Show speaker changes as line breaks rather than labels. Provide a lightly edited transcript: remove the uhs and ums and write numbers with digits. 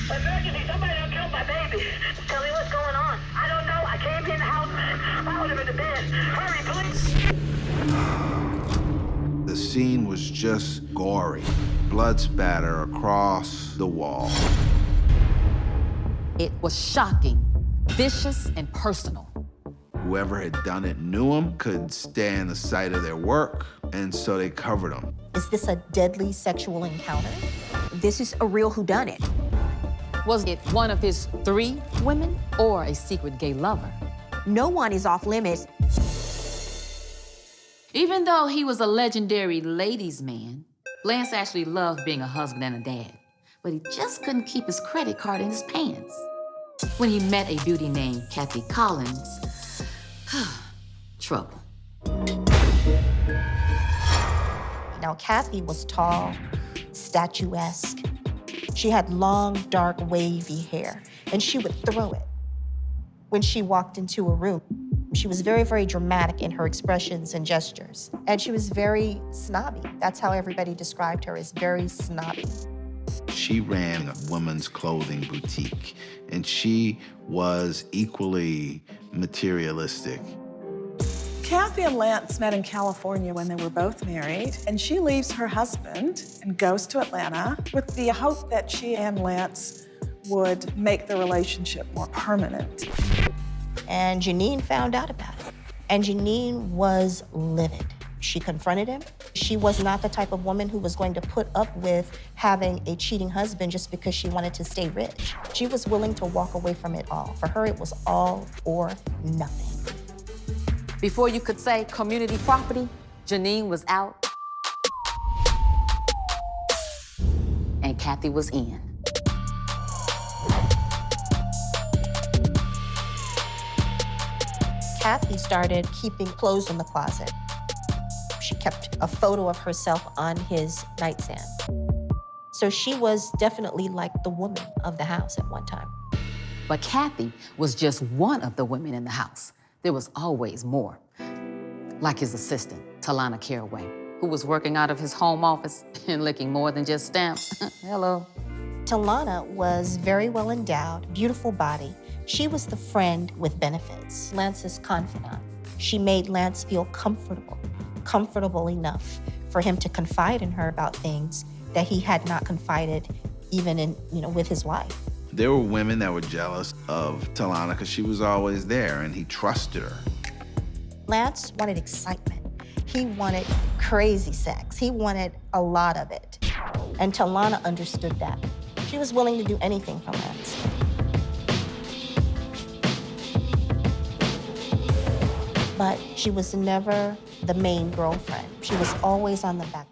Emergency, somebody done killed my baby. Tell me what's going on. I don't know. I came in the house, found him in the bed. Hurry, please.
The scene was just gory. Blood spatter across the wall.
It was shocking, vicious, and personal.
Whoever had done it knew him, couldn't stand the sight of their work, and so they covered him.
Is this a deadly sexual encounter? This is a real whodunit.
Was it one of his 3 women or a secret gay lover?
No one is off limits.
Even though he was a legendary ladies' man, Lance actually loved being a husband and a dad, but he just couldn't keep his credit card in his pants. When he met a beauty named Kathy Collins, trouble.
Now, Kathy was tall, statuesque. She had long, dark, wavy hair, and she would throw it. When she walked into a room, she was very, very dramatic in her expressions and gestures. And she was very snobby. That's how everybody described her, as very snobby.
She ran a women's clothing boutique, and she was equally materialistic.
Kathy and Lance met in California when they were both married, and she leaves her husband and goes to Atlanta with the hope that she and Lance would make the relationship more permanent.
And Janine found out about it. And Janine was livid. She confronted him. She was not the type of woman who was going to put up with having a cheating husband just because she wanted to stay rich. She was willing to walk away from it all. For her, it was all or nothing.
Before you could say community property, Janine was out and Kathy was in.
Kathy started keeping clothes in the closet. She kept a photo of herself on his nightstand. So she was definitely like the woman of the house at one time.
But Kathy was just one of the women in the house. There was always more. Like his assistant, Talana Caraway, who was working out of his home office and licking more than just stamps. Hello.
Talana was very well endowed, beautiful body. She was the friend with benefits, Lance's confidant. She made Lance feel comfortable enough for him to confide in her about things that he had not confided even in, with his wife.
There were women that were jealous of Talana because she was always there and he trusted her.
Lance wanted excitement. He wanted crazy sex. He wanted a lot of it. And Talana understood that. She was willing to do anything for Lance. But she was never the main girlfriend. She was always on the back